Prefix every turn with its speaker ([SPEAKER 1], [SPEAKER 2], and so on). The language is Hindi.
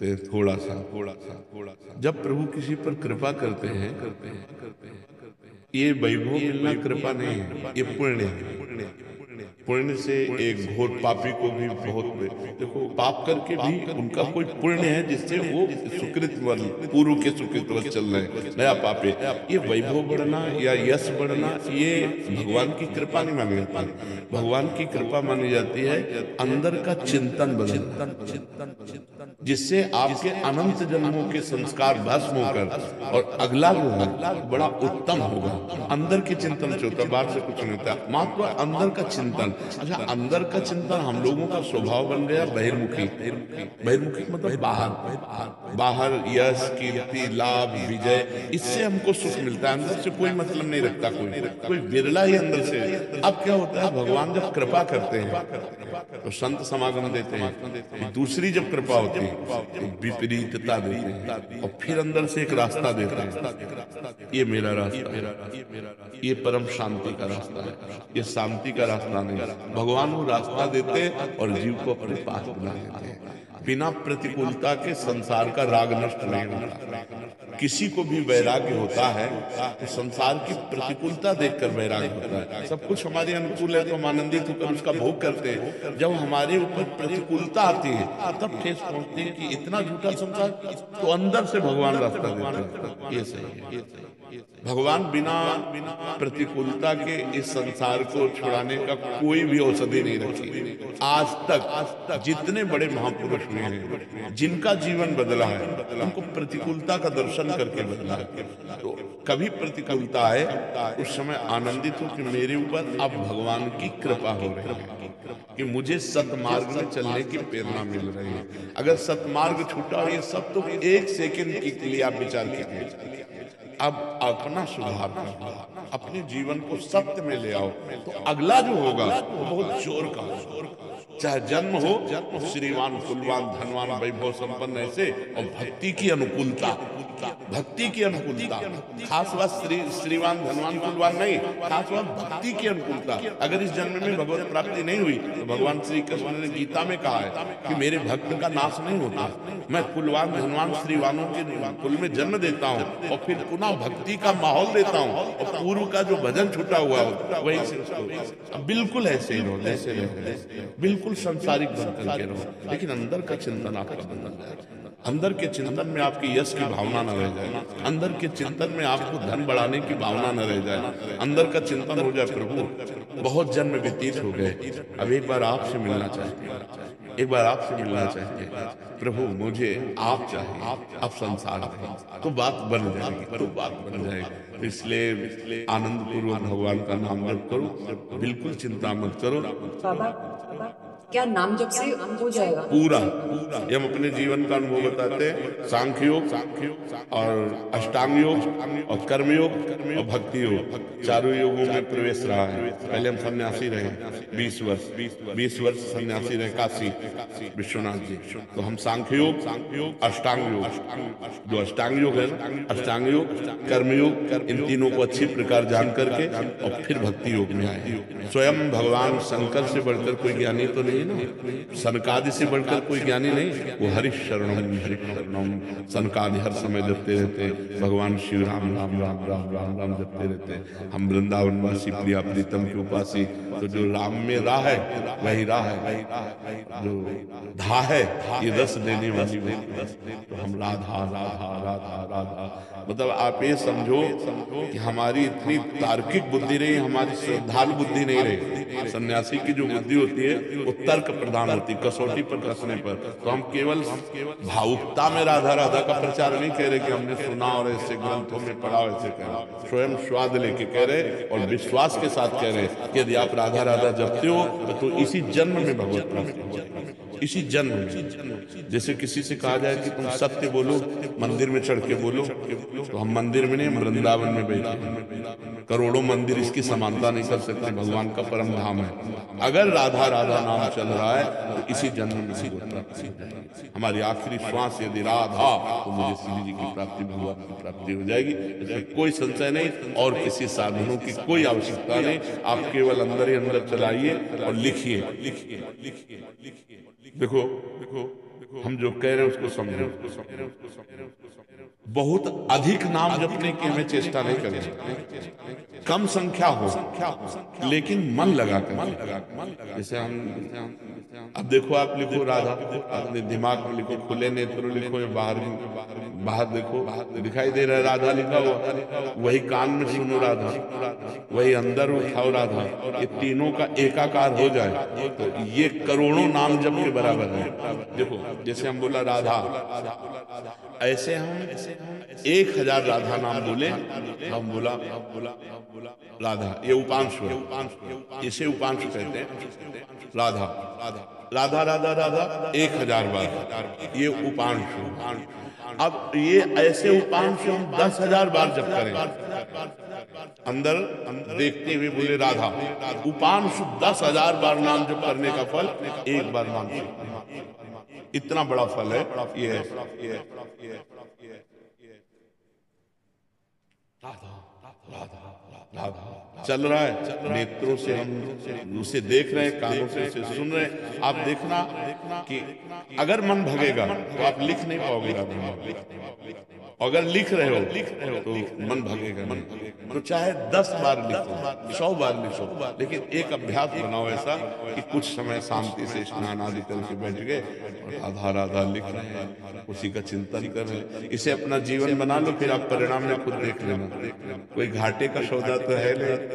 [SPEAKER 1] थोड़ा सा जब प्रभु किसी पर कृपा करते हैं ये वैभव मिलना कृपा नहीं है, ये पुण्य है। पुण्य से एक घोर पापी को भी बहुत देखो पाप करके भी उनका कोई पुण्य है जिससे वो सुकृत वन पूर्व के सुकृत वन चल रहे हैं, नया पापे। ये वैभव बढ़ना या यश बढ़ना ये भगवान की कृपा नहीं मानी जाती। भगवान की कृपा मानी जाती है अंदर का चिंतन बदलना, जिससे आपके अनंत जन्मों के संस्कार भस्म होकर और अगला जो है बड़ा उत्तम होगा। अंदर के चिंतन से होता, बाहर से कुछ नहीं होता, मात्र अंदर का चिंतन। अच्छा, अंदर का चिंतन हम लोगों का स्वभाव बन गया बहिर्मुखी। बहिर्मुखी मतलब बाहर यश कीर्ति लाभ विजय, इससे हमको सुख मिलता है, अंदर से कोई मतलब नहीं रखता कोई बिरला ही अंदर से। अब क्या होता है, भगवान जब कृपा करते हैं तो संत समागम देते हैं, दूसरी जब कृपा होती है तो विपरीतता देते हैं और फिर अंदर से एक रास्ता देते हैं, ये मेरा रास्ता है, ये परम शांति का रास्ता है, ये शांति का रास्ता नहीं। भगवान वो रास्ता देते और जीव को अपने पास बुला लेते हैं। बिना प्रतिकूलता के संसार का राग नष्ट नहीं होता। किसी को भी वैराग्य होता है तो संसार की प्रतिकूलता देखकर वैराग्य होता है। सब कुछ हमारे अनुकूल है तो हम आनंदित होकर उसका भोग करते हैं। जब हमारे ऊपर प्रतिकूलता आती है तब ठेस पहुंचती है कि इतना झूठा संसार, तो अंदर से भगवान रास्ता देते हैं। ये सही है, भगवान बिना प्रतिकूलता के इस संसार को छुड़ाने का कोई भी औषधि नहीं रखी। आज तक जितने बड़े महापुरुष हुए हैं जिनका जीवन बदला है, उनको प्रतिकूलता का दर्शन करके बदला है। तो कभी प्रतिकूलता आए उस समय आनंदित हो कि मेरे ऊपर अब भगवान की कृपा हो रही है, कि मुझे सतमार्ग में चलने की प्रेरणा मिल रही है। अगर सतमार्ग छूटा और ये सब तो एक सेकंड के लिए आप विचार कीजिए। अब अपना सुधार करो, अपने जीवन को सत्य में ले आओ, तो अगला जो होगा वो बहुत जोर का होगा। चाहे जन्म हो श्रीमान कुलवान धनवान वैभव संपन्न ऐसे, और भक्ति की अनुकूलता, भक्ति की अनुकूलता, खास बात श्रीमान धनवान कुलवान नहीं, खास बात भक्ति की अनुकूलता। अगर इस जन्म में भगवत प्राप्ति नहीं हुई तो भगवान श्री कृष्ण ने गीता में कहा है कि मेरे भक्त का नाश नहीं होता, मैं कुलवान धनवान श्रीवानों के कुल में जन्म देता हूँ और फिर पुनः भक्ति का माहौल देता हूँ, और पूर्व का जो भजन छूटा हुआ हो वही से उसको बिल्कुल ऐसे ही रहो जैसे रहे, बिल्कुल संसारिक बन करके रहो, लेकिन अंदर का चिंतन आपका बदल जाए। अंदर के चिंतन में आपकी यश की भावना न रह जाए, अंदर के चिंतन में आपको धन बढ़ाने की भावना न रह जाए, अंदर का चिंतन हो जाए प्रभु बहुत जन्म व्यतीत हो गए, अब एक बार आपसे मिलना चाहिए, एक बार आपसे मिलना चाहिए प्रभु, मुझे आप चाहिए, आप संसार है, तो बात बन जाएगी, तो बात बन जाएगी। इसलिए आनंद पूर्वक भगवान का नाम जप करो, बिल्कुल चिंता मत करो।
[SPEAKER 2] बाबा क्या नाम जप से हो जाएगा?
[SPEAKER 1] पूरा ये हम अपने जीवन का अनुभव बताते हैं। सांख्य योग और अष्टांग योग और कर्म योग और भक्ति योग, चारों योगों में प्रवेश रहा है। पहले हम सन्यासी रहे 20 वर्ष सन्यासी रहे काशी विश्वनाथ जी। तो हम सांख्य योग अष्टांग योग, जो अष्टांग योग है ना, अष्टांग योग कर्म योग, इन तीनों को अच्छी प्रकार जान करके और फिर भक्ति योग में आए। स्वयं भगवान शंकर से बढ़कर कोई ज्ञानी तो नहीं ना, सनकादि से बढ़कर कोई ज्ञानी नहीं, वो हरि शरणम सनकादि हर समय जपते रहते, भगवान शिव राम राम राम राम राम राम जपते रहते। हम वृंदावनवासी प्रिया प्रीतम के उपासी, तो जो राम में राह है वही राह है, जो धा है ये रस देने वाली, तो हम राधा राधा राधा राधा, मतलब आप ये समझो कि हमारी इतनी तार्किक बुद्धि नहीं, हमारी श्रद्धालु बुद्धि नहीं रही। सन्यासी की जो बुद्धि होती है वो तर्क प्रधान होती, कसौटी पर कसने पर। तो हम केवल भावुकता में राधा राधा का प्रचार नहीं कह रहे कि हमने सुना और ऐसे ग्रंथों में पढ़ा, ऐसे कह रहे, स्वयं स्वाद लेके कह रहे और विश्वास के साथ कह रहे कि यदि आप राधा राधा जपते हो तो इसी जन्म में भगवत प्राप्ति हो जाएगी, इसी जन्म में। जैसे किसी से कहा जाए कि तुम सत्य बोलो, मंदिर में चढ़ के बोलो, तो हम मंदिर में नहीं, हम वृंदावन में बैठे, करोड़ों मंदिर इसकी समानता नहीं कर सकते, भगवान का परम धाम है। अगर राधा राधा नाम चल रहा है तो इसी जन्म में हमारी आखिरी श्वास यदि राधा, तो मुझे श्री जी की प्राप्ति, भगवान की प्राप्ति हो जाएगी। इसमें कोई संशय नहीं और किसी साधनों की कोई आवश्यकता नहीं। आप केवल अंदर ही अंदर चलाइए और लिखिए। देखो हम जो कह रहे हैं उसको समझो। बहुत अधिक नाम जपने की हमें चेष्टा नहीं करनी, कम संख्या हो लेकिन मन लगा कर। जैसे हम अब देखो, आप लिखो राधा, अपने दिमाग में लिखो, खुले नेत्र लिखो, या बाहर बाहर देखो, दिखाई दे रहा है राधा लिखा हुआ, वही कान में सुनो राधा, वही अंदर उठाओ राधा, ये तीनों का एकाकार हो जाए तो ये करोड़ों नाम जप के बराबर है। देखो जैसे हम बोला राधा, ऐसे हम 1000 राधा नाम बोले, हम बोला राधा, ये उपांश है, इसे उपांश कहते हैं। राधा राधा राधा राधा 1000 बार, ये उपांश। अब ये ऐसे उपांश हम 10,000 बार जप करें, अंदर देखते हुए बोले राधा, उपांश 10,000 बार नाम जप करने का फल एक बार नाम जप, इतना बड़ा फल है ये। राधा राधा राधा चल रहा है, नेत्रों से हम उसे देख रहे हैं, कानों से उसे सुन रहे हैं। आप देखना कि अगर मन भगेगा तो आप लिख नहीं पाओगे राधा, अगर लिख रहे हो तो मन भगेगा नहीं। तो चाहे 10 बार लिखो, 100 बार लिखो, लेकिन एक अभ्यास बनाओ ऐसा कि कुछ समय शांति से स्नान आदि करके बैठ गए और राधा राधा लिख रहे हैं, उसी का चिंतन कर रहे हैं। इसे अपना जीवन बना लो, फिर आप परिणाम में खुद देख लेना। कोई घाटे का सौदा तो है नहीं।